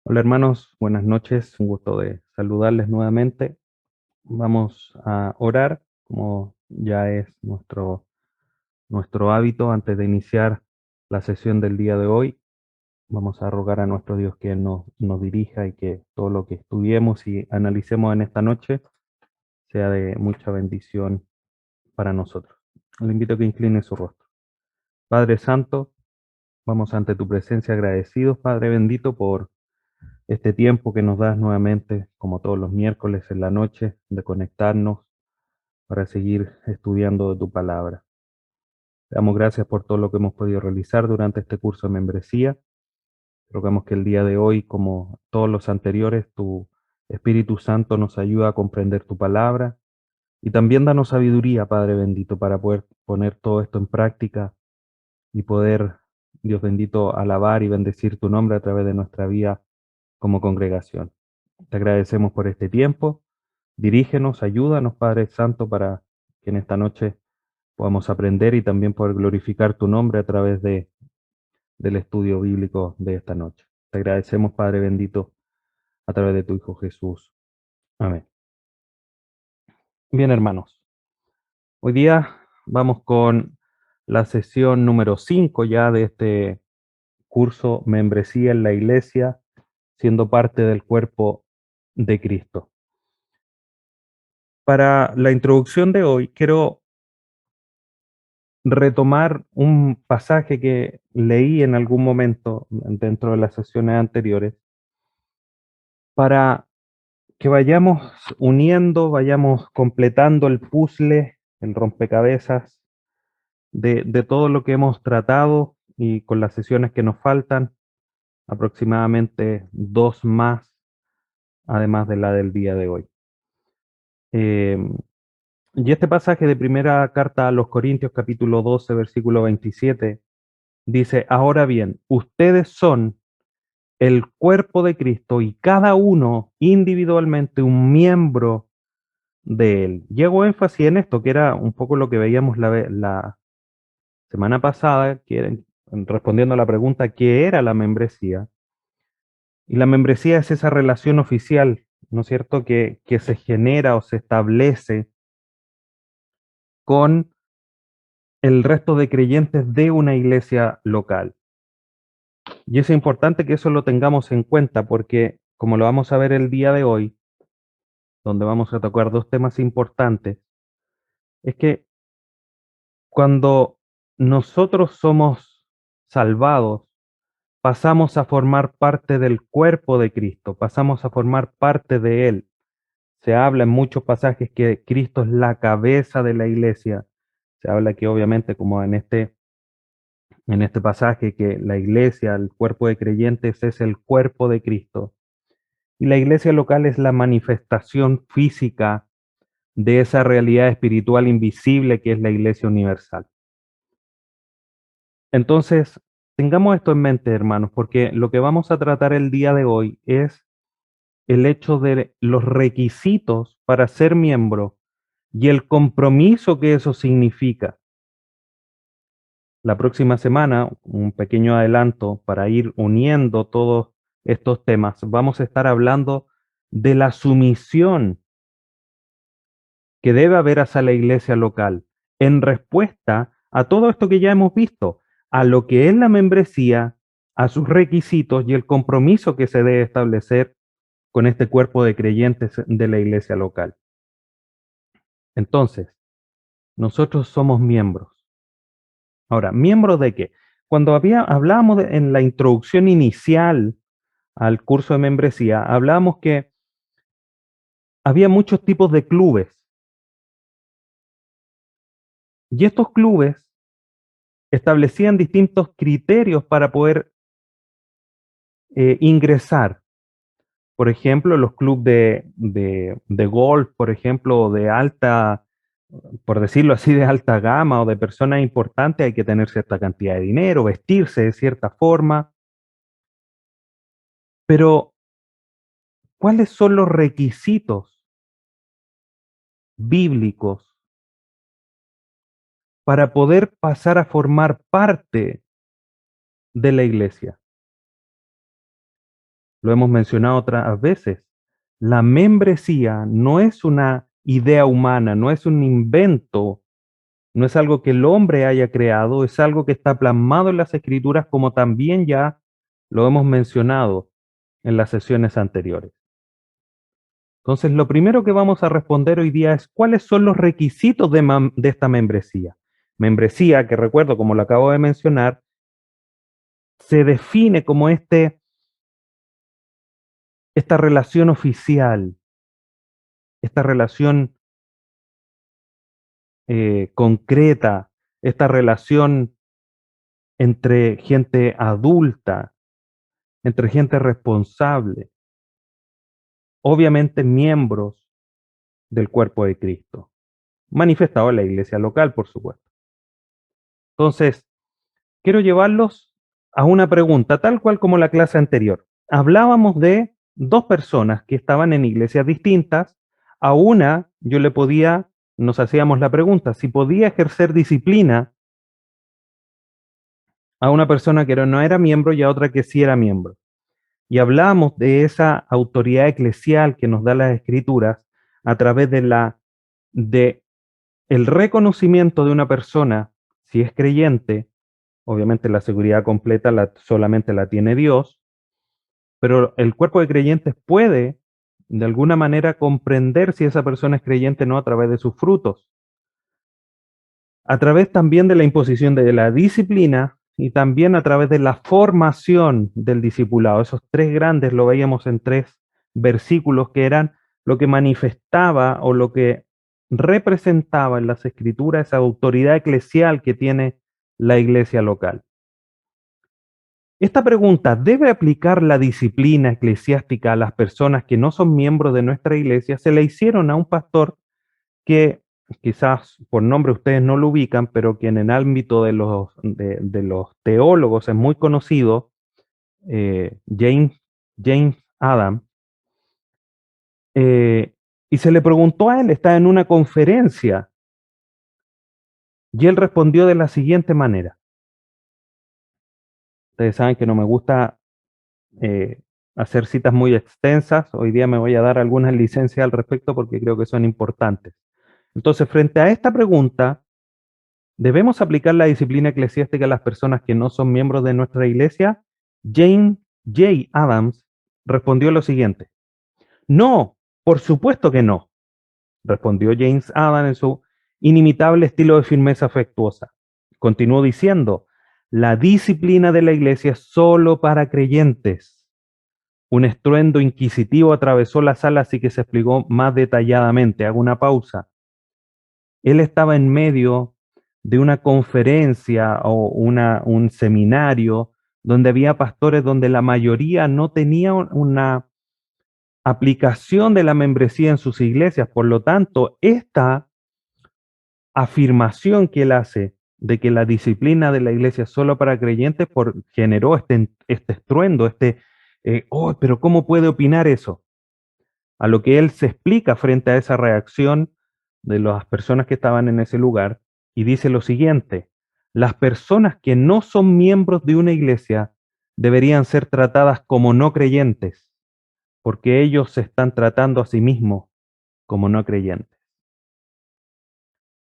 Hola hermanos, buenas noches, un gusto de saludarles nuevamente. Vamos a orar, como ya es nuestro hábito antes de iniciar la sesión del día de hoy. Vamos a rogar a nuestro Dios que Él nos dirija y que todo lo que estudiemos y analicemos en esta noche sea de mucha bendición para nosotros. Le invito a que incline su rostro. Padre Santo, vamos ante tu presencia agradecidos, Padre bendito, por este tiempo que nos das nuevamente, como todos los miércoles en la noche, de conectarnos para seguir estudiando de tu palabra. Te damos gracias por todo lo que hemos podido realizar durante este curso de membresía. Rogamos que el día de hoy, como todos los anteriores, tu Espíritu Santo nos ayuda a comprender tu palabra y también danos sabiduría, Padre bendito, para poder poner todo esto en práctica y poder, Dios bendito, alabar y bendecir tu nombre a través de nuestra vida como congregación. Te agradecemos por este tiempo. Dirígenos, ayúdanos, Padre Santo, para que en esta noche podamos aprender y también poder glorificar tu nombre a través del estudio bíblico de esta noche. Te agradecemos, Padre bendito, a través de tu Hijo Jesús. Amén. Bien, hermanos, hoy día vamos con la sesión número 5 ya de este curso Membresía en la Iglesia, siendo parte del cuerpo de Cristo. Para la introducción de hoy, quiero retomar un pasaje que leí en algún momento dentro de las sesiones anteriores para que vayamos uniendo, vayamos completando el puzzle, el rompecabezas de todo lo que hemos tratado y con las sesiones que nos faltan, aproximadamente dos más, además de la del día de hoy. Eh, y este pasaje de primera carta a los Corintios, capítulo 12, versículo 27, dice, ahora bien, ustedes son el cuerpo de Cristo y cada uno individualmente un miembro de él. Y hago énfasis en esto, que era un poco lo que veíamos la semana pasada, respondiendo a la pregunta, ¿qué era la membresía? Y la membresía es esa relación oficial, ¿no es cierto?, que se genera o se establece con el resto de creyentes de una iglesia local. Y es importante que eso lo tengamos en cuenta porque, como lo vamos a ver el día de hoy, donde vamos a tocar dos temas importantes, es que cuando nosotros somos salvados, pasamos a formar parte del cuerpo de Cristo, pasamos a formar parte de Él. Se habla en muchos pasajes que Cristo es la cabeza de la iglesia. Se habla que obviamente, como en este pasaje, que la iglesia, el cuerpo de creyentes es el cuerpo de Cristo. Y la iglesia local es la manifestación física de esa realidad espiritual invisible que es la iglesia universal. Entonces, tengamos esto en mente, hermanos, porque lo que vamos a tratar el día de hoy es el hecho de los requisitos para ser miembro y el compromiso que eso significa. La próxima semana, un pequeño adelanto para ir uniendo todos estos temas, vamos a estar hablando de la sumisión que debe haber hacia la iglesia local en respuesta a todo esto que ya hemos visto, a lo que es la membresía, a sus requisitos y el compromiso que se debe establecer con este cuerpo de creyentes de la iglesia local. Entonces, nosotros somos miembros. Ahora, ¿miembros de qué? Cuando hablábamos en la introducción inicial al curso de membresía, hablábamos que había muchos tipos de clubes y estos clubes establecían distintos criterios para poder ingresar. Por ejemplo, los clubes de golf, por ejemplo, de alta, por decirlo así, de alta gama o de personas importantes, hay que tener cierta cantidad de dinero, vestirse de cierta forma. Pero, ¿cuáles son los requisitos bíblicos para poder pasar a formar parte de la iglesia? lo hemos mencionado otras veces, la membresía no es una idea humana, no es un invento, no es algo que el hombre haya creado, es algo que está plasmado en las escrituras como también ya lo hemos mencionado en las sesiones anteriores. Entonces, lo primero que vamos a responder hoy día es cuáles son los requisitos de esta membresía. Membresía, que recuerdo, como lo acabo de mencionar, se define como esta relación oficial, esta relación concreta, esta relación entre gente adulta, entre gente responsable, obviamente miembros del cuerpo de Cristo, manifestado en la iglesia local, por supuesto. Entonces, quiero llevarlos a una pregunta, tal cual como la clase anterior. Hablábamos de dos personas que estaban en iglesias distintas. A una yo le podía, nos hacíamos la pregunta, si podía ejercer disciplina a una persona que no era miembro y a otra que sí era miembro. Y hablábamos de esa autoridad eclesial que nos da las escrituras a través de el reconocimiento de una persona, si es creyente. Obviamente la seguridad completa solamente la tiene Dios, pero el cuerpo de creyentes puede de alguna manera comprender si esa persona es creyente o no a través de sus frutos, a través también de la imposición de la disciplina y también a través de la formación del discipulado. Esos tres grandes lo veíamos en tres versículos que eran lo que manifestaba o lo que representaba en las escrituras esa autoridad eclesial que tiene la iglesia local. Esta pregunta, ¿debe aplicar la disciplina eclesiástica a las personas que no son miembros de nuestra iglesia? Se le hicieron a un pastor que quizás por nombre ustedes no lo ubican, pero que en el ámbito de los teólogos es muy conocido, James Adam, y se le preguntó a él, está en una conferencia, y él respondió de la siguiente manera. Ustedes saben que no me gusta eh, hacer citas muy extensas. Hoy día me voy a dar algunas licencias al respecto porque creo que son importantes. Entonces, frente a esta pregunta, ¿debemos aplicar la disciplina eclesiástica a las personas que no son miembros de nuestra iglesia? James J. Adams respondió lo siguiente. No, por supuesto que no, respondió James Adams en su inimitable estilo de firmeza afectuosa. Continuó diciendo, la disciplina de la iglesia es solo para creyentes. Un estruendo inquisitivo atravesó la sala, así que se explicó más detalladamente. Hago una pausa. Él estaba en medio de una conferencia o un seminario donde había pastores donde la mayoría no tenía una aplicación de la membresía en sus iglesias. Por lo tanto, esta afirmación que él hace de que la disciplina de la iglesia es solo para creyentes generó este estruendo, oh, pero ¿cómo puede opinar eso? A lo que él se explica frente a esa reacción de las personas que estaban en ese lugar y dice lo siguiente, las personas que no son miembros de una iglesia deberían ser tratadas como no creyentes, porque ellos se están tratando a sí mismos como no creyentes.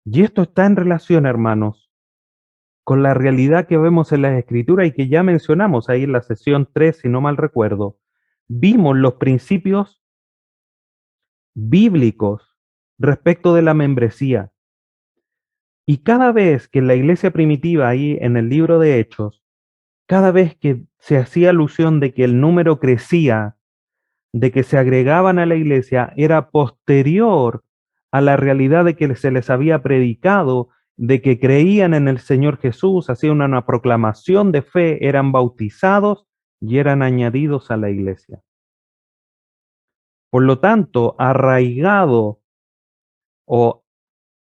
Y esto está en relación, hermanos, con la realidad que vemos en las escrituras y que ya mencionamos ahí en la sesión 3, si no mal recuerdo. Vimos los principios bíblicos respecto de la membresía. Y cada vez que en la iglesia primitiva, ahí en el libro de Hechos, cada vez que se hacía alusión de que el número crecía, de que se agregaban a la iglesia, era posterior a la realidad de que se les había predicado, de que creían en el Señor Jesús, hacían una proclamación de fe, eran bautizados y eran añadidos a la iglesia. Por lo tanto, arraigado o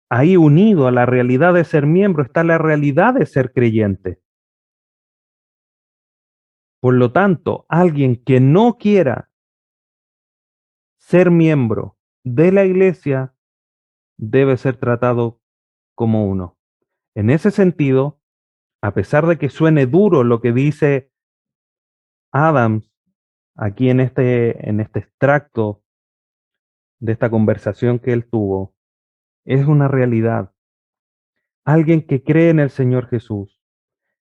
ahí unido a la realidad de ser miembro está la realidad de ser creyente. Por lo tanto, alguien que no quiera ser miembro de la iglesia debe ser tratado como uno. En ese sentido, a pesar de que suene duro lo que dice Adams aquí en este extracto de esta conversación que él tuvo, es una realidad. Alguien que cree en el Señor Jesús,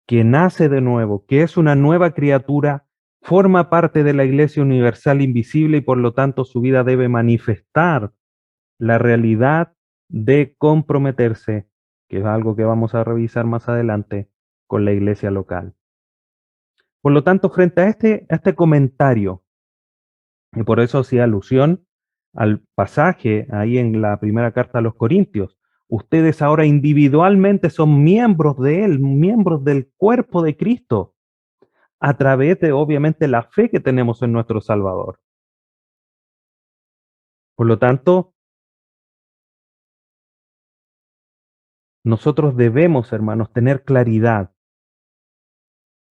que nace de nuevo, que es una nueva criatura, forma parte de la Iglesia Universal Invisible y por lo tanto su vida debe manifestar la realidad de comprometerse, que es algo que vamos a revisar más adelante, con la iglesia local. Por lo tanto, frente a este comentario, y por eso hacía alusión al pasaje ahí en la primera carta a los Corintios, ustedes ahora individualmente son miembros de Él, miembros del cuerpo de Cristo, a través de obviamente la fe que tenemos en nuestro Salvador. Por lo tanto, nosotros debemos, hermanos, tener claridad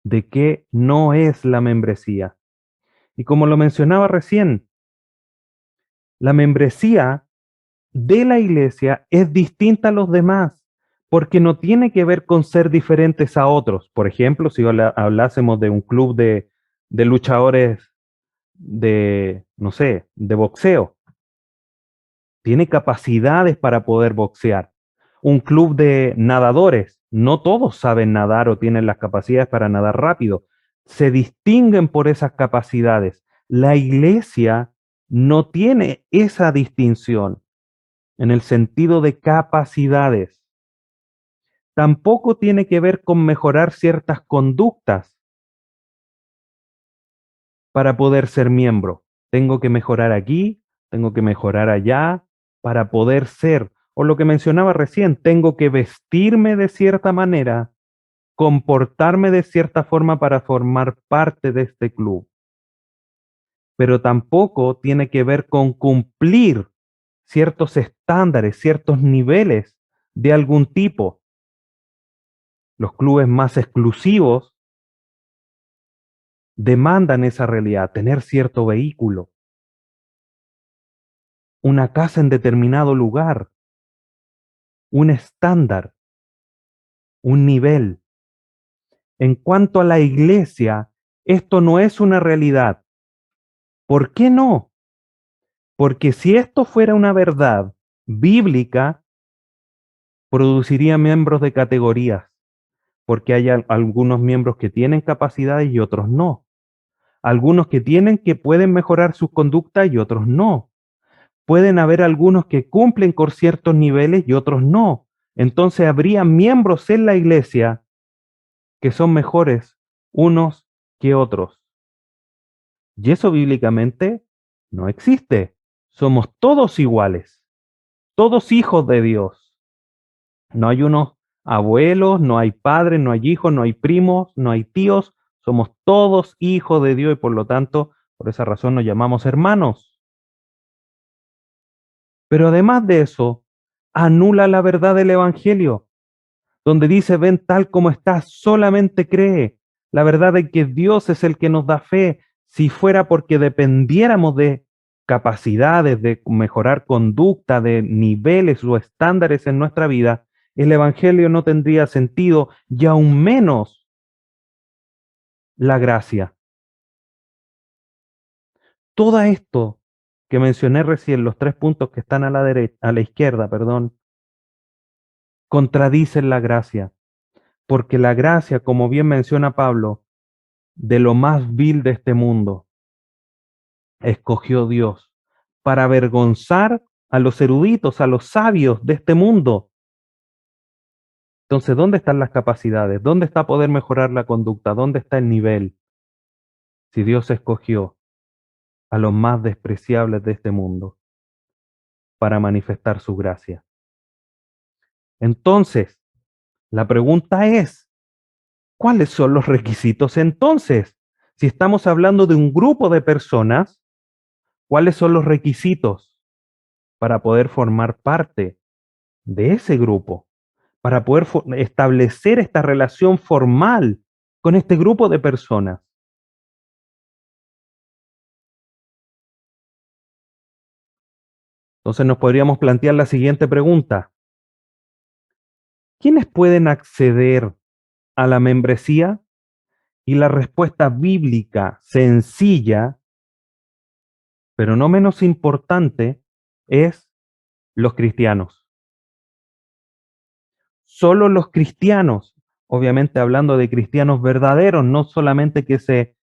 de qué no es la membresía. Y como lo mencionaba recién, la membresía de la iglesia es distinta a los demás, porque no tiene que ver con ser diferentes a otros. Por ejemplo, si hablásemos de un club de luchadores de, no sé, de boxeo, tiene capacidades para poder boxear. Un club de nadadores, no todos saben nadar o tienen las capacidades para nadar rápido. Se distinguen por esas capacidades. La iglesia no tiene esa distinción en el sentido de capacidades. Tampoco tiene que ver con mejorar ciertas conductas para poder ser miembro. Tengo que mejorar aquí, tengo que mejorar allá para poder ser. O lo que mencionaba recién, tengo que vestirme de cierta manera, comportarme de cierta forma para formar parte de este club. Pero tampoco tiene que ver con cumplir ciertos estándares, ciertos niveles de algún tipo. Los clubes más exclusivos demandan esa realidad, tener cierto vehículo, una casa en determinado lugar, un estándar, un nivel. En cuanto a la iglesia, esto no es una realidad. ¿Por qué no? Porque si esto fuera una verdad bíblica, produciría miembros de categorías, porque hay algunos miembros que tienen capacidades y otros no. Algunos que pueden mejorar sus conductas y otros no. Pueden haber algunos que cumplen con ciertos niveles y otros no. Entonces habría miembros en la iglesia que son mejores unos que otros. Y eso bíblicamente no existe. Somos todos iguales, todos hijos de Dios. No hay unos abuelos, no hay padres, no hay hijos, no hay primos, no hay tíos. Somos todos hijos de Dios y por lo tanto, por esa razón nos llamamos hermanos. Pero además de eso, anula la verdad del Evangelio, donde dice, ven tal como estás, solamente cree. La verdad de que Dios es el que nos da fe. Si fuera porque dependiéramos de capacidades, de mejorar conducta, de niveles o estándares en nuestra vida, el Evangelio no tendría sentido y aún menos la gracia. Todo esto que mencioné recién, los 3 puntos que están a la derecha, a la izquierda, perdón, contradicen la gracia. Porque la gracia, como bien menciona Pablo, de lo más vil de este mundo, escogió Dios para avergonzar a los eruditos, a los sabios de este mundo. Entonces, ¿dónde están las capacidades? ¿Dónde está poder mejorar la conducta? ¿Dónde está el nivel? Si Dios escogió a los más despreciables de este mundo para manifestar su gracia. Entonces, la pregunta es, ¿cuáles son los requisitos entonces? Si estamos hablando de un grupo de personas, ¿cuáles son los requisitos para poder formar parte de ese grupo? Para poder establecer esta relación formal con este grupo de personas. Entonces nos podríamos plantear la siguiente pregunta. ¿Quiénes pueden acceder a la membresía? Y la respuesta bíblica sencilla, pero no menos importante, es los cristianos. Solo los cristianos, obviamente hablando de cristianos verdaderos, no solamente que se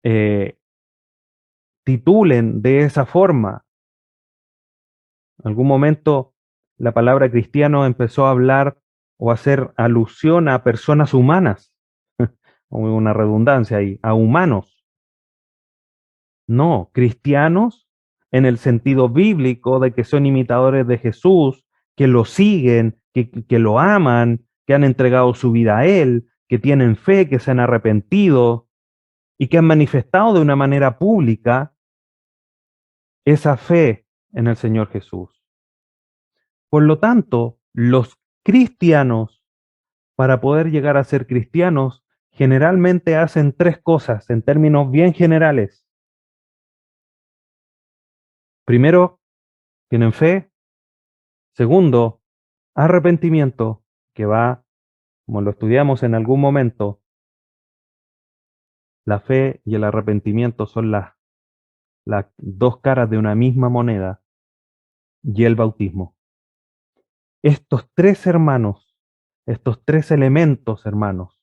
eh, titulen de esa forma. En algún momento la palabra cristiano empezó a hablar o a hacer alusión a personas humanas, una redundancia ahí, a humanos. No, cristianos en el sentido bíblico de que son imitadores de Jesús, que lo siguen, que lo aman, que han entregado su vida a Él, que tienen fe, que se han arrepentido y que han manifestado de una manera pública esa fe en el Señor Jesús. Por lo tanto, los cristianos, para poder llegar a ser cristianos, generalmente hacen tres cosas en términos bien generales. Primero, tienen fe. Segundo, arrepentimiento, que va, como lo estudiamos en algún momento, la fe y el arrepentimiento son las dos caras de una misma moneda, y el bautismo. Estos tres hermanos, estos tres elementos, hermanos,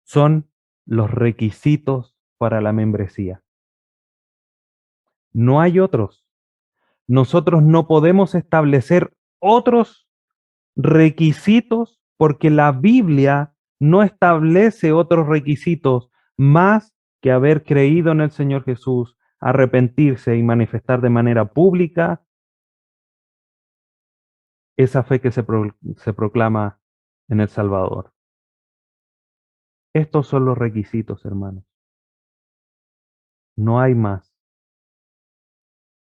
son los requisitos para la membresía. No hay otros. Nosotros no podemos establecer otros requisitos porque la Biblia no establece otros requisitos más que haber creído en el Señor Jesús, arrepentirse y manifestar de manera pública esa fe que se proclama en el Salvador. Estos son los requisitos, hermanos. No hay más.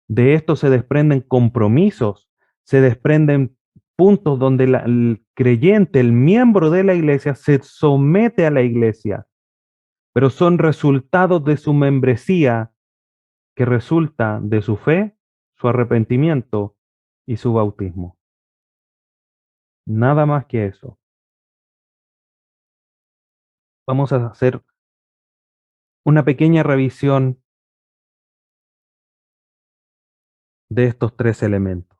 De esto se desprenden compromisos, se desprenden puntos donde el creyente, el miembro de la iglesia, se somete a la iglesia, pero son resultados de su membresía que resulta de su fe, su arrepentimiento y su bautismo. Nada más que eso. Vamos a hacer una pequeña revisión de estos tres elementos.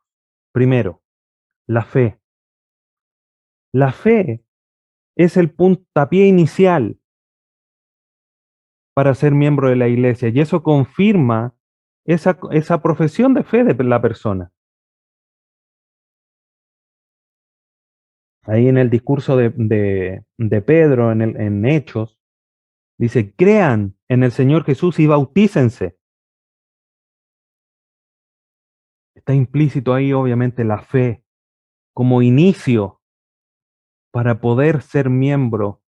Primero, la fe. La fe es el puntapié inicial para ser miembro de la iglesia y eso confirma esa profesión de fe de la persona. Ahí en el discurso de Pedro en Hechos, dice, crean en el Señor Jesús y bautícense. Está implícito ahí obviamente la fe como inicio para poder ser miembro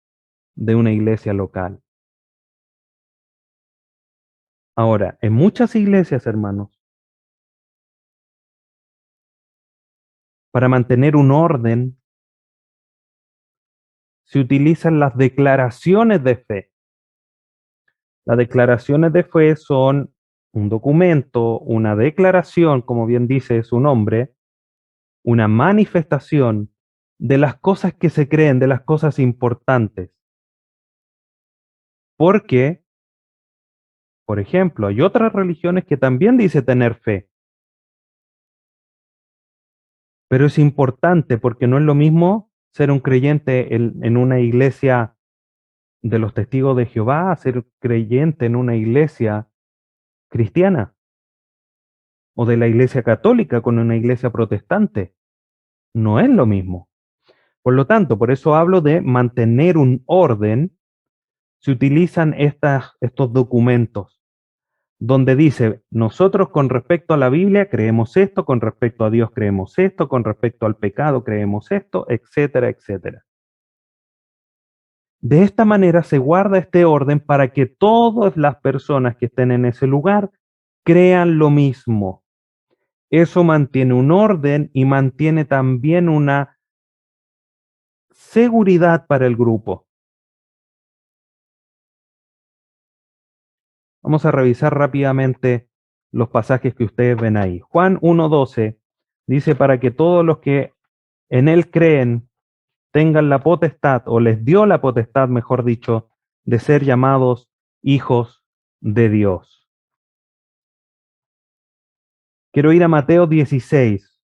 de una iglesia local. Ahora, en muchas iglesias, hermanos, para mantener un orden, se utilizan las declaraciones de fe. Las declaraciones de fe son un documento, una declaración, como bien dice su nombre, una manifestación de las cosas que se creen, de las cosas importantes. Porque, por ejemplo, hay otras religiones que también dice tener fe, pero es importante porque no es lo mismo ser un creyente en una iglesia de los testigos de Jehová a ser creyente en una iglesia cristiana o de la iglesia católica con una iglesia protestante. No es lo mismo. Por lo tanto, por eso hablo de mantener un orden. Se utilizan estos documentos donde dice, nosotros con respecto a la Biblia creemos esto, con respecto a Dios creemos esto, con respecto al pecado creemos esto, etcétera, etcétera. De esta manera se guarda este orden para que todas las personas que estén en ese lugar crean lo mismo. Eso mantiene un orden y mantiene también una seguridad para el grupo. Vamos a revisar rápidamente los pasajes que ustedes ven ahí. Juan 1:12 dice, para que todos los que en él creen tengan la potestad, o les dio la potestad, mejor dicho, de ser llamados hijos de Dios. Quiero ir a Mateo 16.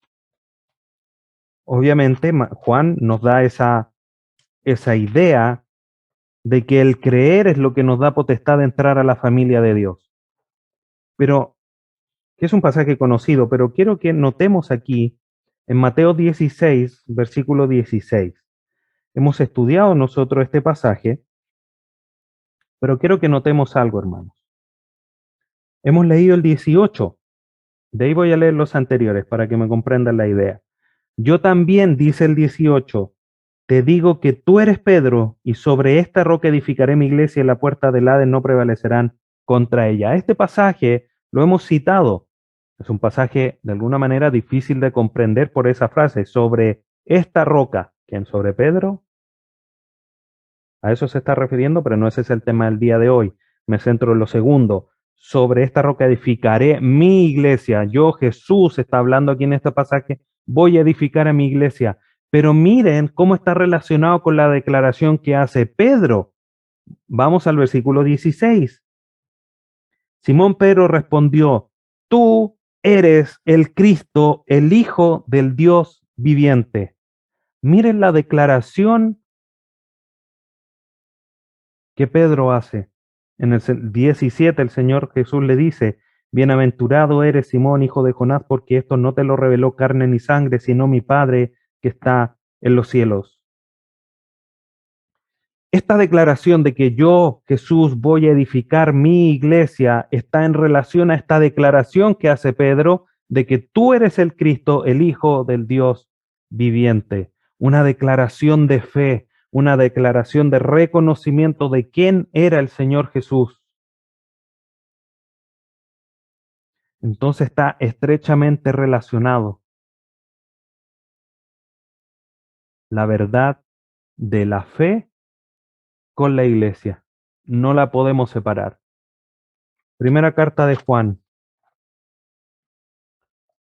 Obviamente, Juan nos da esa idea de que el creer es lo que nos da potestad de entrar a la familia de Dios. Pero, que es un pasaje conocido, pero quiero que notemos aquí en Mateo 16, versículo 16. Hemos estudiado nosotros este pasaje, pero quiero que notemos algo, hermanos. Hemos leído el 18, de ahí voy a leer los anteriores para que me comprendan la idea. Yo también, dice el 18, te digo que tú eres Pedro, y sobre esta roca edificaré mi iglesia, y la puerta del Hades no prevalecerán contra ella. Este pasaje lo hemos citado. Es un pasaje de alguna manera difícil de comprender por esa frase, sobre esta roca. ¿Quién? ¿Sobre Pedro? A eso se está refiriendo, pero no ese es el tema del día de hoy. Me centro en lo segundo. Sobre esta roca edificaré mi iglesia. Yo, Jesús, está hablando aquí en este pasaje, voy a edificar a mi iglesia. Pero miren cómo está relacionado con la declaración que hace Pedro. Vamos al versículo 16. Simón Pedro respondió, tú eres el Cristo, el Hijo del Dios viviente. Miren la declaración que Pedro hace. En el 17 el Señor Jesús le dice, bienaventurado eres Simón, hijo de Jonás, porque esto no te lo reveló carne ni sangre, sino mi Padre que está en los cielos. Esta declaración de que yo, Jesús, voy a edificar mi iglesia está en relación a esta declaración que hace Pedro de que tú eres el Cristo, el Hijo del Dios viviente. Una declaración de fe, una declaración de reconocimiento de quién era el Señor Jesús. Entonces está estrechamente relacionado la verdad de la fe con la iglesia. No la podemos separar. Primera carta de Juan,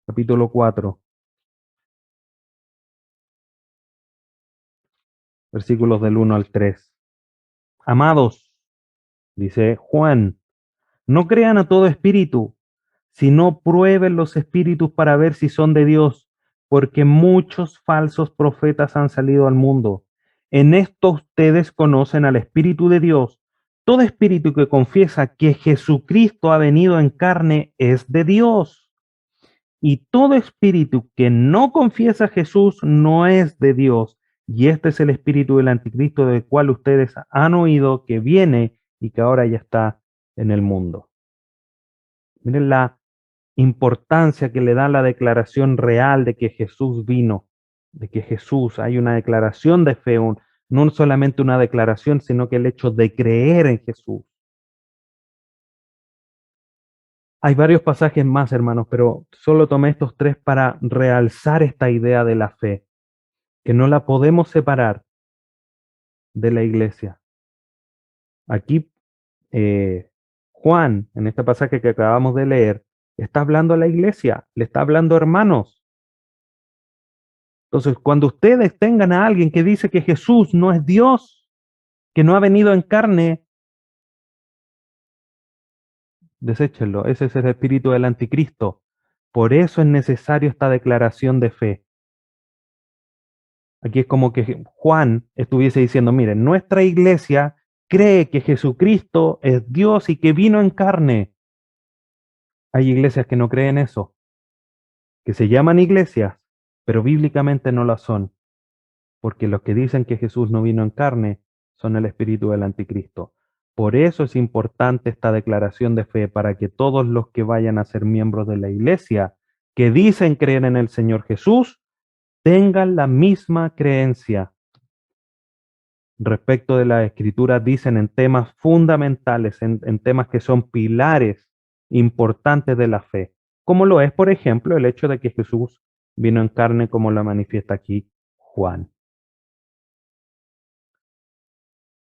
capítulo 4, versículos del 1 al 3. Amados, dice Juan, no crean a todo espíritu, sino prueben los espíritus para ver si son de Dios, porque muchos falsos profetas han salido al mundo. En esto ustedes conocen al Espíritu de Dios. Todo espíritu que confiesa que Jesucristo ha venido en carne es de Dios. Y todo espíritu que no confiesa a Jesús no es de Dios. Y este es el espíritu del anticristo del cual ustedes han oído que viene y que ahora ya está en el mundo. Miren la importancia que le da la declaración real de que Jesús vino, de que Jesús, hay una declaración de fe, no solamente una declaración, sino que el hecho de creer en Jesús. Hay varios pasajes más, hermanos, pero solo tomé estos tres para realzar esta idea de la fe, que no la podemos separar de la iglesia. Aquí Juan, en este pasaje que acabamos de leer, está hablando a la iglesia, le está hablando a hermanos. Entonces, cuando ustedes tengan a alguien que dice que Jesús no es Dios, que no ha venido en carne, deséchenlo. Ese es el espíritu del anticristo. Por eso es necesario esta declaración de fe. Aquí es como que Juan estuviese diciendo, miren, nuestra iglesia cree que Jesucristo es Dios y que vino en carne. Hay iglesias que no creen eso, que se llaman iglesias, pero bíblicamente no lo son, porque los que dicen que Jesús no vino en carne son el espíritu del anticristo. Por eso es importante esta declaración de fe, para que todos los que vayan a ser miembros de la iglesia, que dicen creer en el Señor Jesús, tengan la misma creencia respecto de la escritura, dicen en temas fundamentales, en temas que son pilares importantes de la fe, como lo es, por ejemplo, el hecho de que Jesús vino en carne, como lo manifiesta aquí Juan.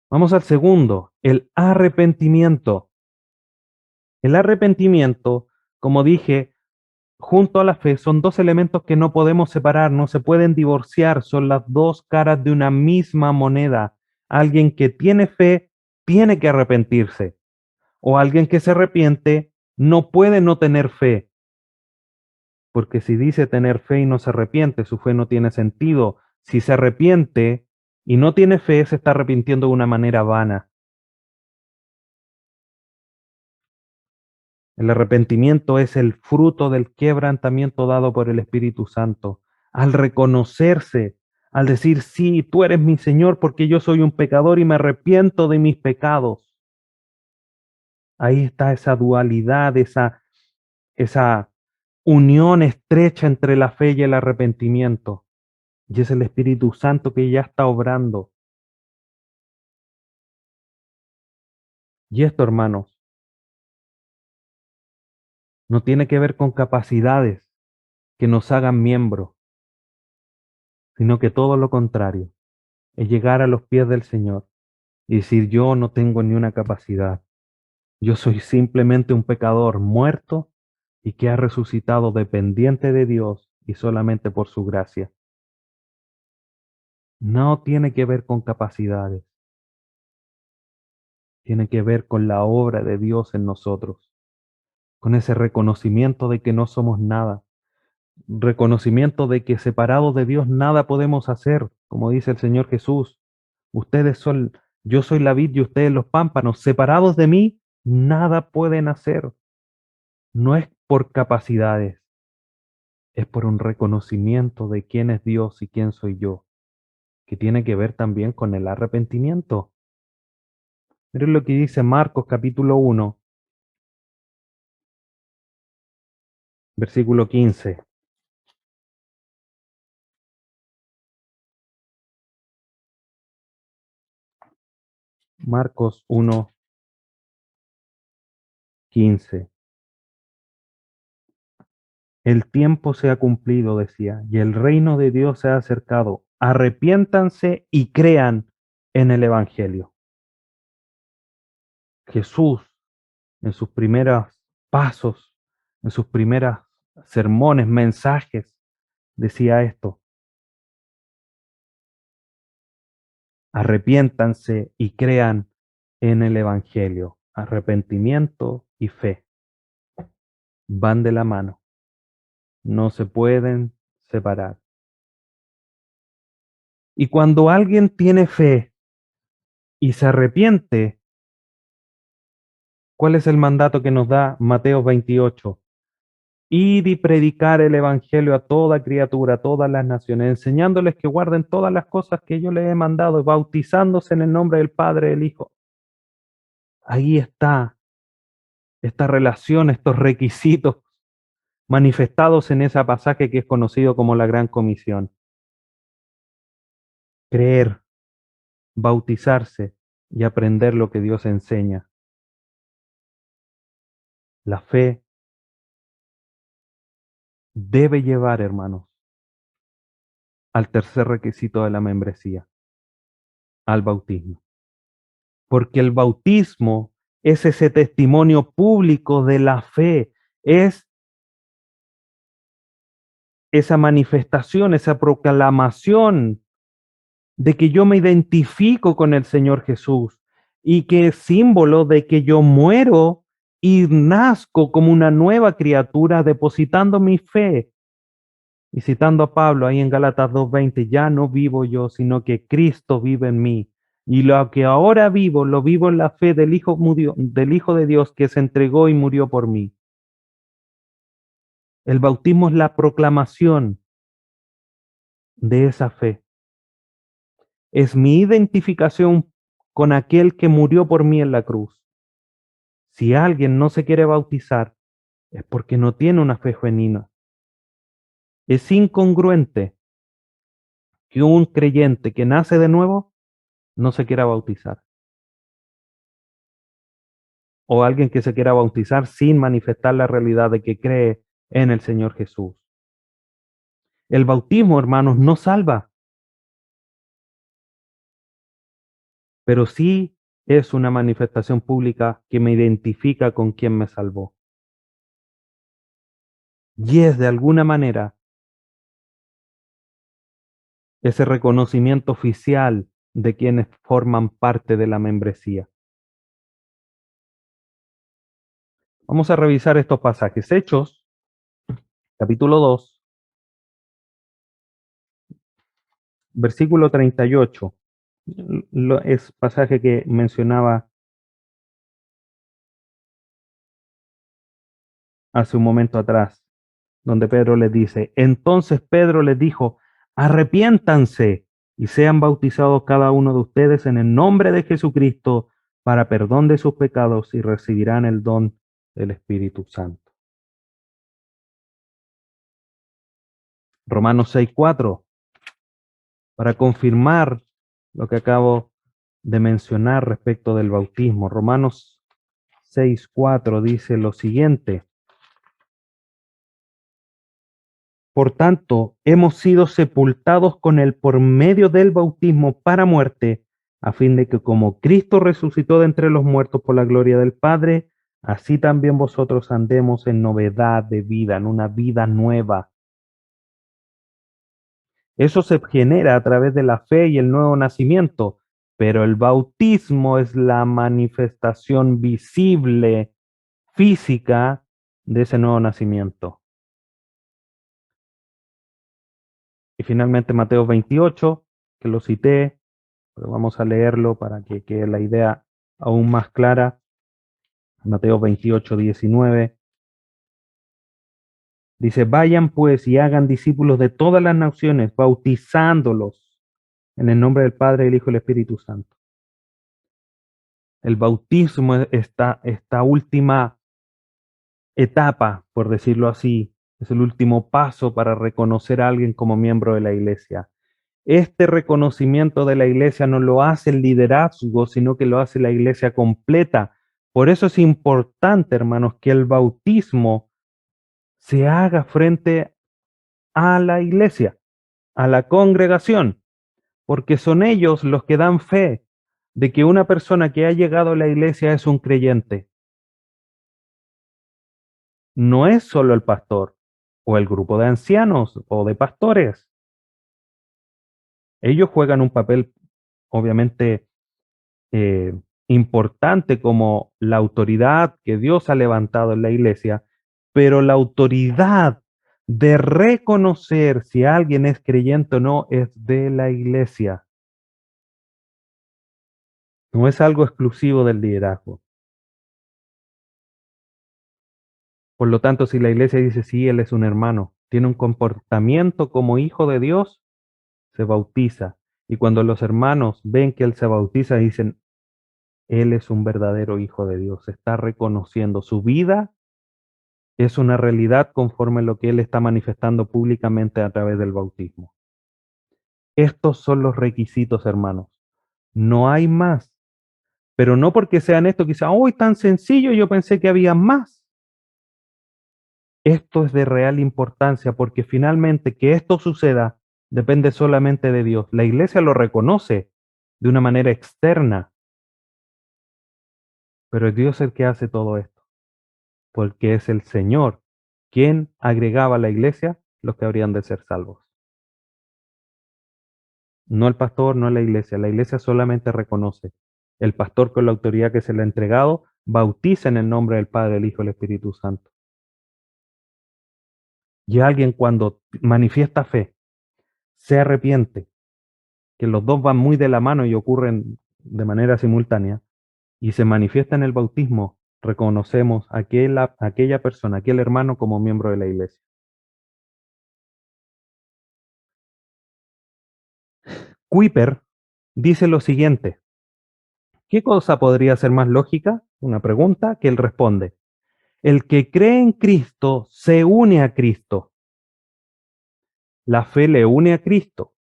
Vamos al segundo, el arrepentimiento. El arrepentimiento, como dije, junto a la fe son dos elementos que no podemos separar, no se pueden divorciar, son las dos caras de una misma moneda. Alguien que tiene fe tiene que arrepentirse, o alguien que se arrepiente no puede no tener fe, porque si dice tener fe y no se arrepiente, su fe no tiene sentido. Si se arrepiente y no tiene fe, se está arrepintiendo de una manera vana. El arrepentimiento es el fruto del quebrantamiento dado por el Espíritu Santo. Al reconocerse, al decir, sí, tú eres mi Señor porque yo soy un pecador y me arrepiento de mis pecados. Ahí está esa dualidad, esa unión estrecha entre la fe y el arrepentimiento. Y es el Espíritu Santo que ya está obrando. Y esto, hermanos, no tiene que ver con capacidades que nos hagan miembros, sino que todo lo contrario, es llegar a los pies del Señor y decir, yo no tengo ni una capacidad, yo soy simplemente un pecador muerto y que ha resucitado dependiente de Dios y solamente por su gracia. No tiene que ver con capacidades, tiene que ver con la obra de Dios en nosotros, con ese reconocimiento de que no somos nada, reconocimiento de que separados de Dios nada podemos hacer, como dice el Señor Jesús. Ustedes son, yo soy la vid y ustedes los pámpanos, separados de mí, nada pueden hacer. No es por capacidades, es por un reconocimiento de quién es Dios y quién soy yo, que tiene que ver también con el arrepentimiento. Miren lo que dice Marcos capítulo 1, versículo 15. Marcos 1, 15. El tiempo se ha cumplido, decía, y el reino de Dios se ha acercado. Arrepiéntanse y crean en el Evangelio. Jesús, en sus primeros pasos, en sus primeros sermones, mensajes, decía esto: arrepiéntanse y crean en el Evangelio. Arrepentimiento y fe van de la mano, no se pueden separar. Y cuando alguien tiene fe y se arrepiente, ¿cuál es el mandato que nos da Mateo 28? Ir y predicar el Evangelio a toda criatura, a todas las naciones, enseñándoles que guarden todas las cosas que yo les he mandado, bautizándose en el nombre del Padre, del Hijo. Ahí está esta relación, estos requisitos manifestados en ese pasaje que es conocido como la Gran Comisión. Creer, bautizarse y aprender lo que Dios enseña. La fe debe llevar, hermanos, al tercer requisito de la membresía, al bautismo. Porque el bautismo es ese testimonio público de la fe, es esa manifestación, esa proclamación de que yo me identifico con el Señor Jesús y que es símbolo de que yo muero y nazco como una nueva criatura depositando mi fe. Y citando a Pablo ahí en Gálatas 2:20, ya no vivo yo, sino que Cristo vive en mí. Y lo que ahora vivo, lo vivo en la fe del Hijo de Dios que se entregó y murió por mí. El bautismo es la proclamación de esa fe. Es mi identificación con aquel que murió por mí en la cruz. Si alguien no se quiere bautizar, es porque no tiene una fe genuina. Es incongruente que un creyente que nace de nuevo no se quiera bautizar. O alguien que se quiera bautizar sin manifestar la realidad de que cree en el Señor Jesús. El bautismo, hermanos, no salva, pero sí es una manifestación pública que me identifica con quien me salvó. y es de alguna manera ese reconocimiento oficial de quienes forman parte de la membresía. Vamos a revisar estos pasajes. Hechos, capítulo 2, versículo 38. Es pasaje que mencionaba hace un momento atrás, donde Pedro les dice, entonces Pedro les dijo, arrepiéntanse y sean bautizados cada uno de ustedes en el nombre de Jesucristo para perdón de sus pecados y recibirán el don del Espíritu Santo. Romanos 6:4, para confirmar lo que acabo de mencionar respecto del bautismo. Romanos 6:4 dice lo siguiente: por tanto, hemos sido sepultados con él por medio del bautismo para muerte, a fin de que como Cristo resucitó de entre los muertos por la gloria del Padre, así también vosotros andemos en novedad de vida, en una vida nueva. Eso se genera a través de la fe y el nuevo nacimiento, pero el bautismo es la manifestación visible, física, de ese nuevo nacimiento. Y finalmente Mateo 28, que lo cité, pero vamos a leerlo para que quede la idea aún más clara. Mateo 28:19 dice, vayan pues y hagan discípulos de todas las naciones, bautizándolos en el nombre del Padre, del Hijo y del Espíritu Santo. El bautismo es esta última etapa, por decirlo así, es el último paso para reconocer a alguien como miembro de la iglesia. Este reconocimiento de la iglesia no lo hace el liderazgo, sino que lo hace la iglesia completa. Por eso es importante, hermanos, que el bautismo se haga frente a la iglesia, a la congregación, porque son ellos los que dan fe de que una persona que ha llegado a la iglesia es un creyente. No es solo el pastor o el grupo de ancianos o de pastores. Ellos juegan un papel, obviamente, eh, importante como la autoridad que Dios ha levantado en la iglesia, pero la autoridad de reconocer si alguien es creyente o no es de la iglesia. No es algo exclusivo del liderazgo. Por lo tanto, si la iglesia dice sí, él es un hermano, tiene un comportamiento como hijo de Dios, se bautiza. Y cuando los hermanos ven que él se bautiza, dicen, él es un verdadero hijo de Dios, está reconociendo su vida, es una realidad conforme a lo que él está manifestando públicamente a través del bautismo. Estos son los requisitos, hermanos. No hay más. Pero no porque sean esto, quizá, hoy tan sencillo, yo pensé que había más. Esto es de real importancia porque finalmente que esto suceda depende solamente de Dios. La iglesia lo reconoce de una manera externa, pero es Dios el que hace todo esto, porque es el Señor quien agregaba a la iglesia los que habrían de ser salvos. No el pastor, no la iglesia solamente reconoce. El pastor con la autoridad que se le ha entregado bautiza en el nombre del Padre, el Hijo y el Espíritu Santo. Y alguien cuando manifiesta fe, se arrepiente, que los dos van muy de la mano y ocurren de manera simultánea, y se manifiesta en el bautismo, reconocemos a aquella persona, aquel hermano como miembro de la iglesia. Kuiper dice lo siguiente: ¿qué cosa podría ser más lógica? Una pregunta que él responde. El que cree en Cristo se une a Cristo. La fe le une a Cristo.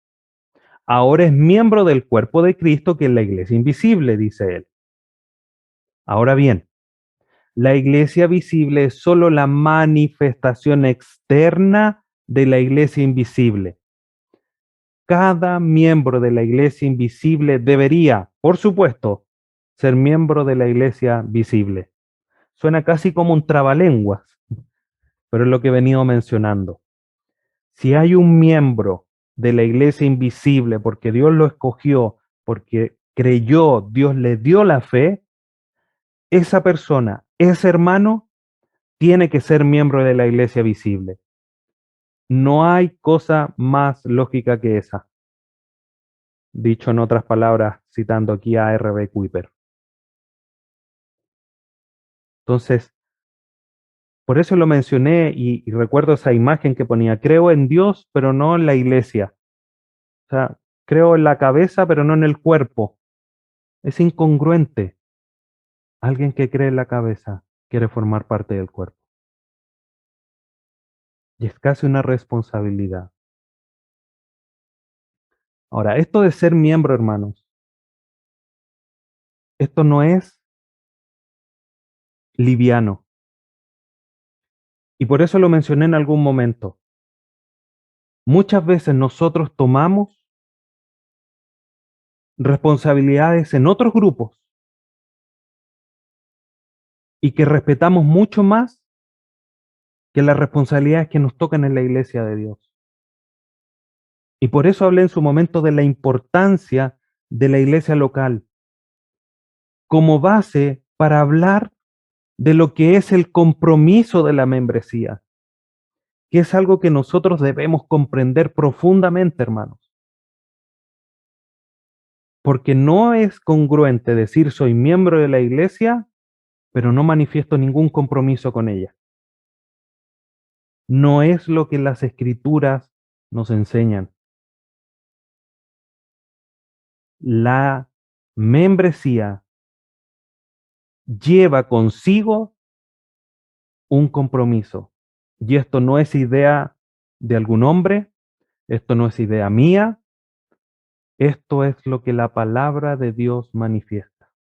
Ahora es miembro del cuerpo de Cristo, que es la iglesia invisible, dice él. Ahora bien, la iglesia visible es solo la manifestación externa de la iglesia invisible. Cada miembro de la iglesia invisible debería, por supuesto, ser miembro de la iglesia visible. Suena casi como un trabalenguas, pero es lo que he venido mencionando. Si hay un miembro de la iglesia invisible, porque Dios lo escogió, porque creyó, Dios le dio la fe, esa persona, ese hermano, tiene que ser miembro de la iglesia visible. No hay cosa más lógica que esa. Dicho en otras palabras, citando aquí a R.B. Kuiper. Entonces, por eso lo mencioné y recuerdo esa imagen que ponía, creo en Dios, pero no en la iglesia. O sea, creo en la cabeza, pero no en el cuerpo. Es incongruente. Alguien que cree en la cabeza quiere formar parte del cuerpo. Y es casi una responsabilidad. Ahora, esto de ser miembro, hermanos, esto no es liviano. Y por eso lo mencioné en algún momento. Muchas veces nosotros tomamos responsabilidades en otros grupos y que respetamos mucho más que las responsabilidades que nos tocan en la iglesia de Dios. Y por eso hablé en su momento de la importancia de la iglesia local como base para hablar de lo que es el compromiso de la membresía, que es algo que nosotros debemos comprender profundamente, hermanos. Porque no es congruente decir soy miembro de la iglesia, pero no manifiesto ningún compromiso con ella. No es lo que las escrituras nos enseñan. La membresía lleva consigo un compromiso. Y esto no es idea de algún hombre, esto no es idea mía, esto es lo que la palabra de Dios manifiesta.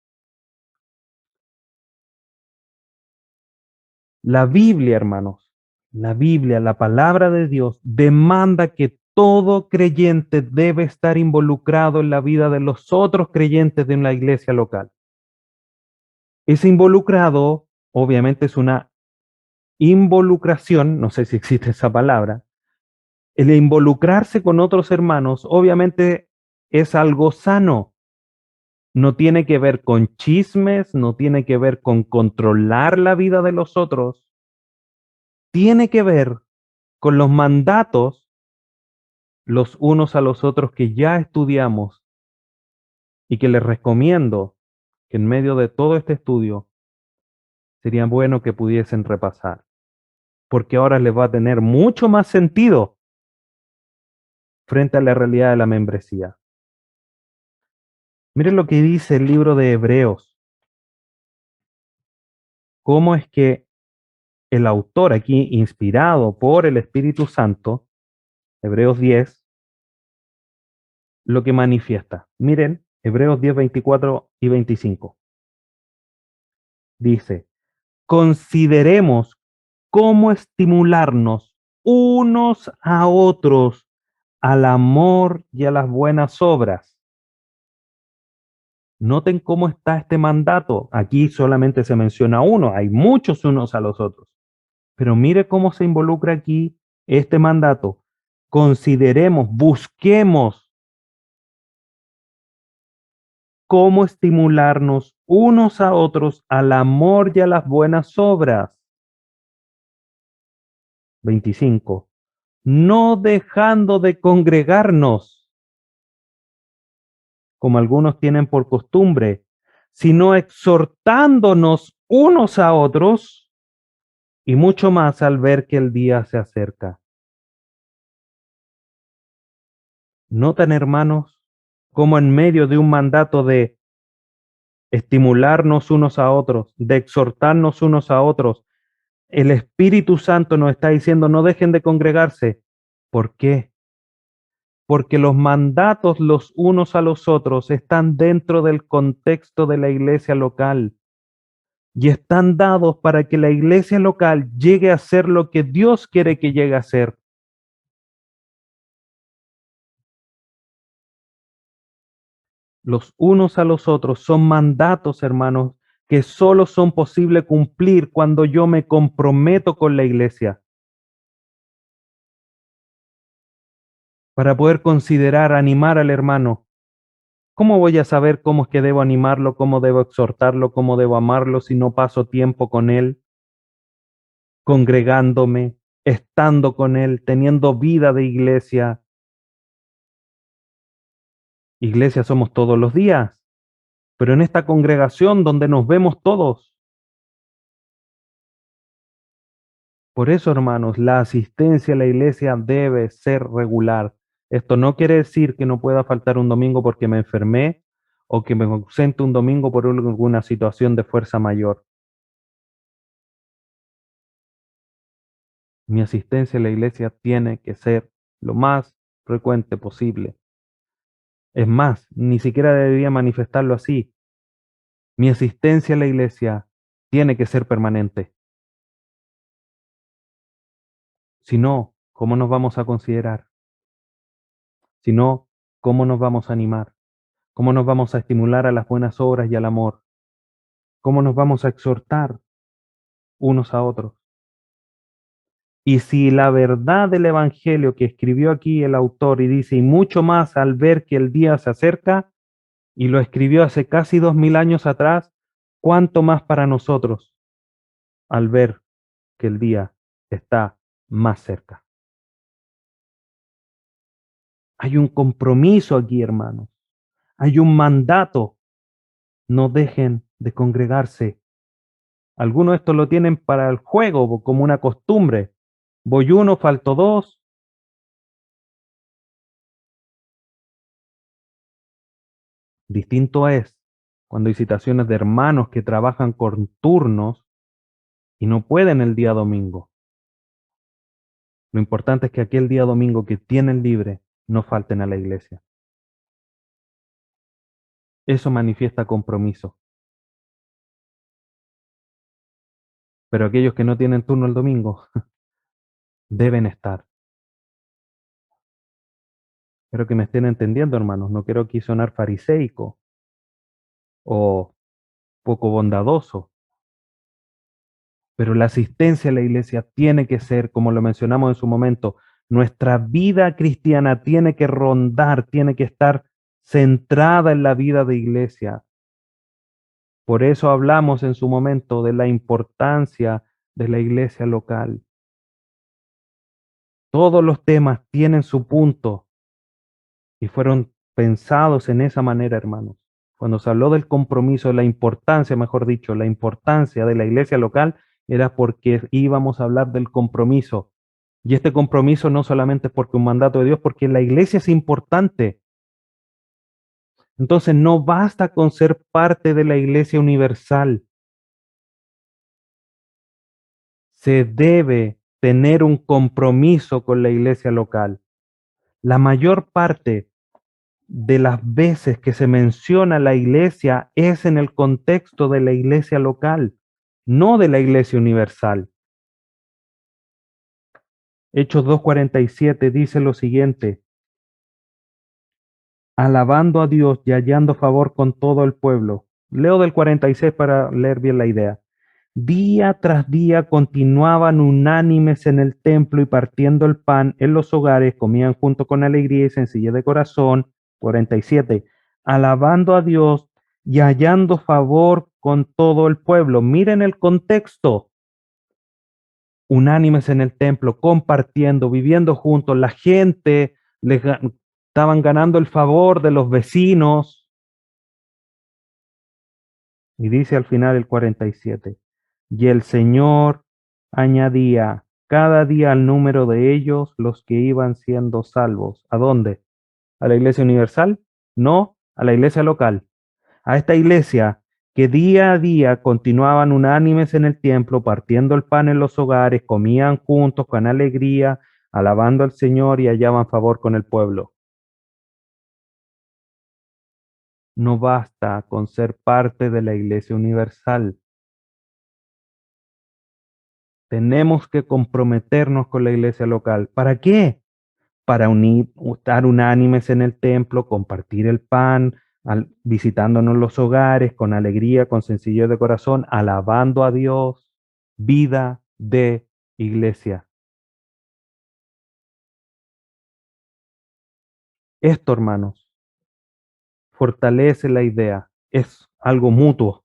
La Biblia, hermanos, la Biblia, la palabra de Dios, demanda que todo creyente debe estar involucrado en la vida de los otros creyentes de una iglesia local. Ese involucrado, obviamente, es una involucración, no sé si existe esa palabra. El involucrarse con otros hermanos, obviamente, es algo sano. No tiene que ver con chismes, no tiene que ver con controlar la vida de los otros. Tiene que ver con los mandatos los unos a los otros que ya estudiamos y que les recomiendo que en medio de todo este estudio sería bueno que pudiesen repasar, porque ahora les va a tener mucho más sentido frente a la realidad de la membresía. Miren lo que dice el libro de Hebreos, cómo es que el autor aquí, inspirado por el Espíritu Santo, Hebreos 10, lo que manifiesta. Miren, Hebreos 10, 24 y 25. Dice, consideremos cómo estimularnos unos a otros al amor y a las buenas obras. Noten cómo está este mandato. Aquí solamente se menciona uno, hay muchos unos a los otros. Pero mire cómo se involucra aquí este mandato. Consideremos, busquemos cómo estimularnos unos a otros al amor y a las buenas obras. 25. No dejando de congregarnos, como algunos tienen por costumbre, sino exhortándonos unos a otros y mucho más al ver que el día se acerca. ¿Notan, hermanos, cómo en medio de un mandato de estimularnos unos a otros, de exhortarnos unos a otros, el Espíritu Santo nos está diciendo no dejen de congregarse? ¿Por qué? Porque los mandatos los unos a los otros están dentro del contexto de la iglesia local y están dados para que la iglesia local llegue a ser lo que Dios quiere que llegue a ser. Los unos a los otros son mandatos, hermanos, que solo son posible cumplir cuando yo me comprometo con la iglesia. para poder considerar animar al hermano. ¿Cómo voy a saber cómo es que debo animarlo, cómo debo exhortarlo, cómo debo amarlo si no paso tiempo con él, congregándome, estando con él, teniendo vida de iglesia? Iglesia somos todos los días, pero en esta congregación donde nos vemos todos. Por eso, hermanos, la asistencia a la iglesia debe ser regular. Esto no quiere decir que no pueda faltar un domingo porque me enfermé o que me ausente un domingo por alguna situación de fuerza mayor. Mi asistencia a la iglesia tiene que ser lo más frecuente posible. Es más, ni siquiera debería manifestarlo así. Mi asistencia a la iglesia tiene que ser permanente. Si no, ¿cómo nos vamos a considerar? Si no, ¿cómo nos vamos a animar? ¿Cómo nos vamos a estimular a las buenas obras y al amor? ¿Cómo nos vamos a exhortar unos a otros? Y si la verdad del Evangelio que escribió aquí el autor y dice, y mucho más al ver que el día se acerca, y lo escribió hace casi 2000 años atrás, ¿cuánto más para nosotros al ver que el día está más cerca? Hay un compromiso aquí, hermanos. Hay un mandato. No dejen de congregarse. Algunos esto lo tienen para el juego, como una costumbre. Voy uno, falto dos. Distinto es cuando hay citaciones de hermanos que trabajan con turnos y no pueden el día domingo. Lo importante es que aquel día domingo que tienen libre no falten a la iglesia. Eso manifiesta compromiso. Pero aquellos que no tienen turno el domingo deben estar. Espero que me estén entendiendo, hermanos. No quiero aquí sonar fariseico o poco bondadoso, pero la asistencia a la iglesia tiene que ser, como lo mencionamos en su momento, nuestra vida cristiana tiene que rondar, tiene que estar centrada en la vida de iglesia. Por eso hablamos en su momento de la importancia de la iglesia local. Todos los temas tienen su punto y fueron pensados en esa manera, hermanos. Cuando se habló del compromiso, la importancia, mejor dicho, la importancia de la iglesia local, era porque íbamos a hablar del compromiso. Y este compromiso no solamente es porque un mandato de Dios, porque la iglesia es importante. Entonces no basta con ser parte de la iglesia universal. Se debe tener un compromiso con la iglesia local. La mayor parte de las veces que se menciona la iglesia es en el contexto de la iglesia local, no de la iglesia universal. Hechos 2:47 dice lo siguiente: alabando a Dios y hallando favor con todo el pueblo. Leo del 46 para leer bien la idea. Día tras día continuaban unánimes en el templo y partiendo el pan en los hogares, comían junto con alegría y sencillez de corazón. 47. Alabando a Dios y hallando favor con todo el pueblo. Miren el contexto. Unánimes en el templo, compartiendo, viviendo juntos. La gente estaban ganando el favor de los vecinos. Y dice al final el 47. Y el Señor añadía cada día al número de ellos los que iban siendo salvos. ¿A dónde? ¿A la iglesia universal? No, a la iglesia local. A esta iglesia que día a día continuaban unánimes en el templo, partiendo el pan en los hogares, comían juntos con alegría, alabando al Señor y hallaban favor con el pueblo. No basta con ser parte de la iglesia universal. Tenemos que comprometernos con la iglesia local. ¿Para qué? Para estar unánimes en el templo, compartir el pan, visitándonos los hogares con alegría, con sencillez de corazón, alabando a Dios, vida de iglesia. Esto, hermanos, fortalece la idea, es algo mutuo.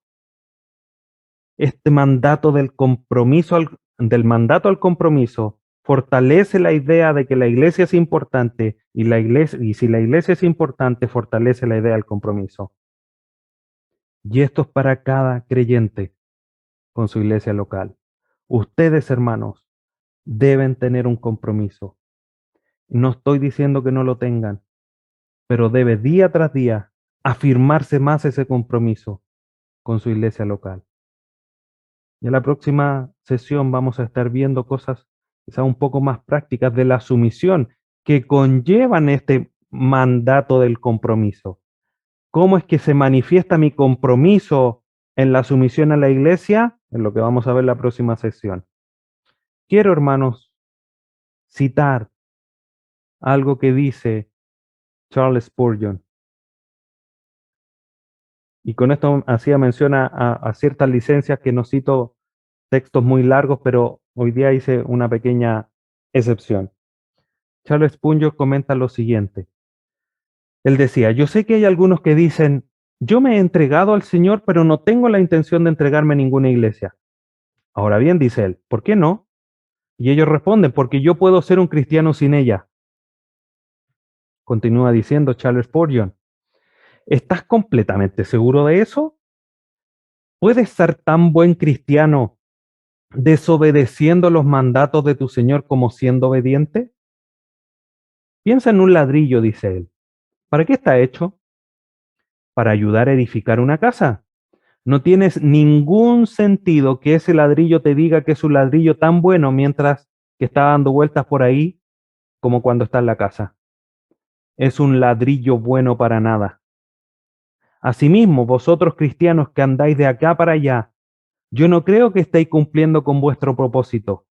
Este mandato del mandato al compromiso fortalece la idea de que la iglesia es importante y si la iglesia es importante, fortalece la idea del compromiso. Y esto es para cada creyente con su iglesia local. Ustedes, hermanos, deben tener un compromiso. No estoy diciendo que no lo tengan, pero debe día tras día afirmarse más ese compromiso con su iglesia local. Y en la próxima sesión vamos a estar viendo cosas quizá un poco más prácticas de la sumisión que conllevan este mandato del compromiso. ¿Cómo es que se manifiesta mi compromiso en la sumisión a la iglesia? Es lo que vamos a ver en la próxima sesión. Quiero, hermanos, citar algo que dice Charles Spurgeon. Y con esto hacía mención a ciertas licencias que no cito textos muy largos, pero hoy día hice una pequeña excepción. Charles Spurgeon comenta lo siguiente. Él decía, yo sé que hay algunos que dicen, yo me he entregado al Señor, pero no tengo la intención de entregarme a ninguna iglesia. Ahora bien, dice él, ¿por qué no? Y ellos responden, porque yo puedo ser un cristiano sin ella. Continúa diciendo Charles Spurgeon, ¿estás completamente seguro de eso? ¿Puedes ser tan buen cristiano desobedeciendo los mandatos de tu Señor como siendo obediente? Piensa en un ladrillo, dice él. ¿Para qué está hecho? Para ayudar a edificar una casa. No tienes ningún sentido que ese ladrillo te diga que es un ladrillo tan bueno mientras que está dando vueltas por ahí como cuando está en la casa. Es un ladrillo bueno para nada. Asimismo, vosotros cristianos que andáis de acá para allá, yo no creo que estéis cumpliendo con vuestro propósito.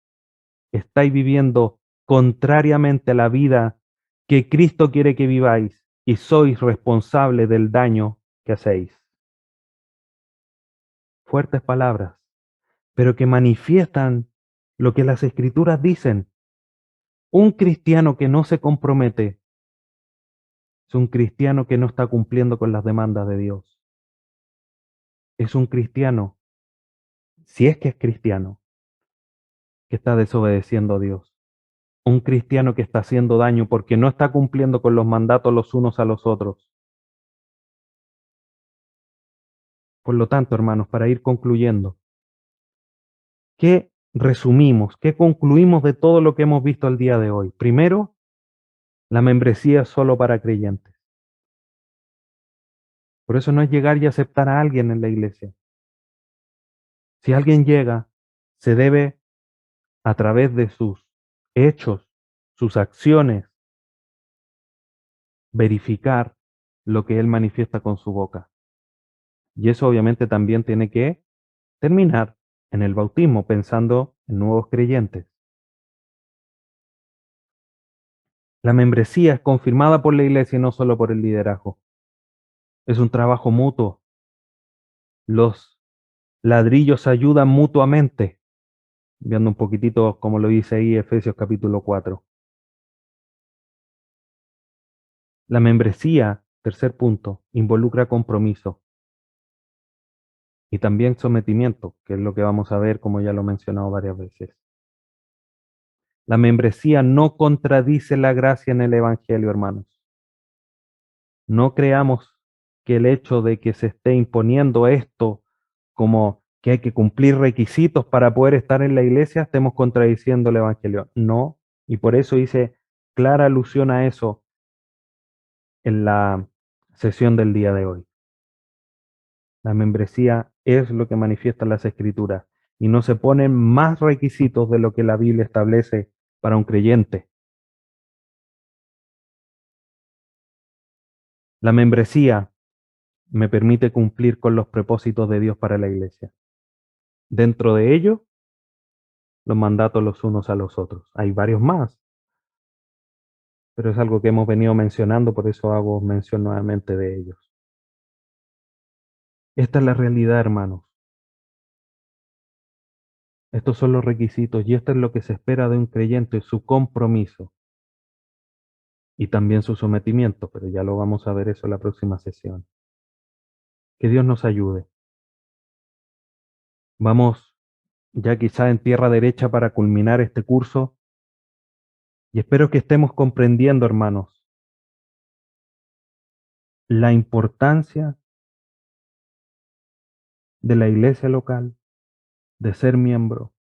Estáis viviendo contrariamente a la vida que Cristo quiere que viváis y sois responsables del daño que hacéis. Fuertes palabras, pero que manifiestan lo que las escrituras dicen. Un cristiano que no se compromete es un cristiano que no está cumpliendo con las demandas de Dios. Es un cristiano, si es que es cristiano, que está desobedeciendo a Dios. Un cristiano que está haciendo daño porque no está cumpliendo con los mandatos los unos a los otros. Por lo tanto, hermanos, para ir concluyendo, ¿qué resumimos? ¿Qué concluimos de todo lo que hemos visto el día de hoy? Primero, la membresía es solo para creyentes. Por eso no es llegar y aceptar a alguien en la iglesia. Si alguien llega, se debe, a través de sus hechos, sus acciones, verificar lo que él manifiesta con su boca. Y eso obviamente también tiene que terminar en el bautismo, pensando en nuevos creyentes. La membresía es confirmada por la iglesia y no solo por el liderazgo. Es un trabajo mutuo. Los ladrillos ayudan mutuamente, viendo un poquitito como lo dice ahí Efesios capítulo 4. La membresía, tercer punto, involucra compromiso y también sometimiento, que es lo que vamos a ver como ya lo he mencionado varias veces. La membresía no contradice la gracia en el Evangelio, hermanos. No creamos que el hecho de que se esté imponiendo esto como que hay que cumplir requisitos para poder estar en la iglesia, estemos contradiciendo el Evangelio. No, y por eso hice clara alusión a eso en la sesión del día de hoy. La membresía es lo que manifiestan las Escrituras y no se ponen más requisitos de lo que la Biblia establece para un creyente. La membresía me permite cumplir con los propósitos de Dios para la iglesia. Dentro de ello, los mandatos los unos a los otros. Hay varios más, pero es algo que hemos venido mencionando, por eso hago mención nuevamente de ellos. Esta es la realidad, hermanos. Estos son los requisitos y esto es lo que se espera de un creyente, su compromiso. y también su sometimiento, pero ya lo vamos a ver eso en la próxima sesión. Que Dios nos ayude. Vamos ya quizá en tierra derecha para culminar este curso y espero que estemos comprendiendo, hermanos, la importancia de la iglesia local, de ser miembro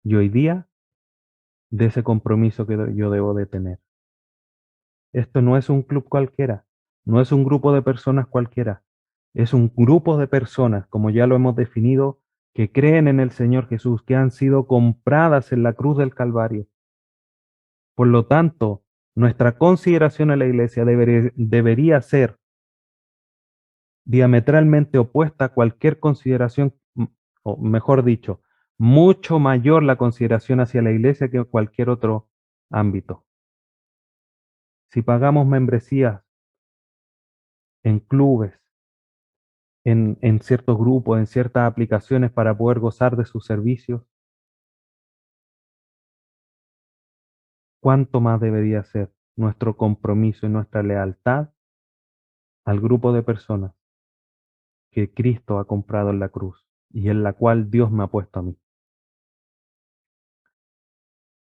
y hoy día de ese compromiso que yo debo de tener. Esto no es un club cualquiera, no es un grupo de personas cualquiera, es un grupo de personas, como ya lo hemos definido, que creen en el Señor Jesús, que han sido compradas en la cruz del Calvario. Por lo tanto, nuestra consideración a la iglesia debería ser diametralmente opuesta a cualquier consideración, o mejor dicho, mucho mayor la consideración hacia la iglesia que cualquier otro ámbito. Si pagamos membresías en clubes, en ciertos grupos, en ciertas aplicaciones para poder gozar de sus servicios, ¿cuánto más debería ser nuestro compromiso y nuestra lealtad al grupo de personas que Cristo ha comprado en la cruz y en la cual Dios me ha puesto a mí?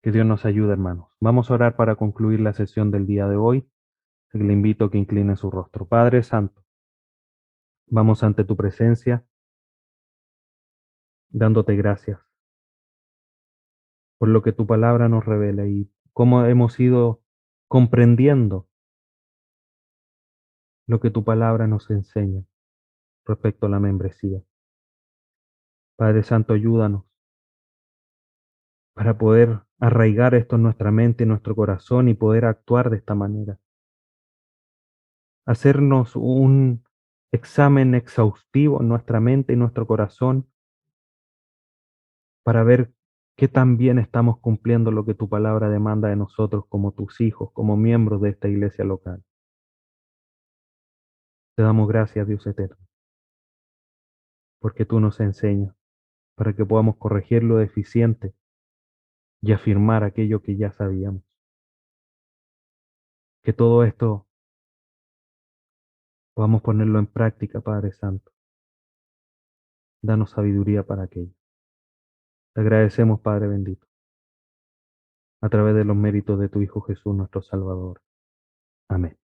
Que Dios nos ayude, hermanos. Vamos a orar para concluir la sesión del día de hoy. Le invito a que incline su rostro. Padre Santo, vamos ante tu presencia dándote gracias por lo que tu palabra nos revela y cómo hemos ido comprendiendo lo que tu palabra nos enseña respecto a la membresía. Padre Santo, ayúdanos para poder arraigar esto en nuestra mente, en nuestro corazón y poder actuar de esta manera. Hacernos un examen exhaustivo en nuestra mente y nuestro corazón para ver qué tan bien estamos cumpliendo lo que tu palabra demanda de nosotros como tus hijos, como miembros de esta iglesia local. Te damos gracias, Dios eterno, porque tú nos enseñas para que podamos corregir lo deficiente y afirmar aquello que ya sabíamos. Que todo esto podamos ponerlo en práctica, Padre Santo. Danos sabiduría para aquello. Te agradecemos, Padre bendito, a través de los méritos de tu Hijo Jesús, nuestro Salvador. Amén.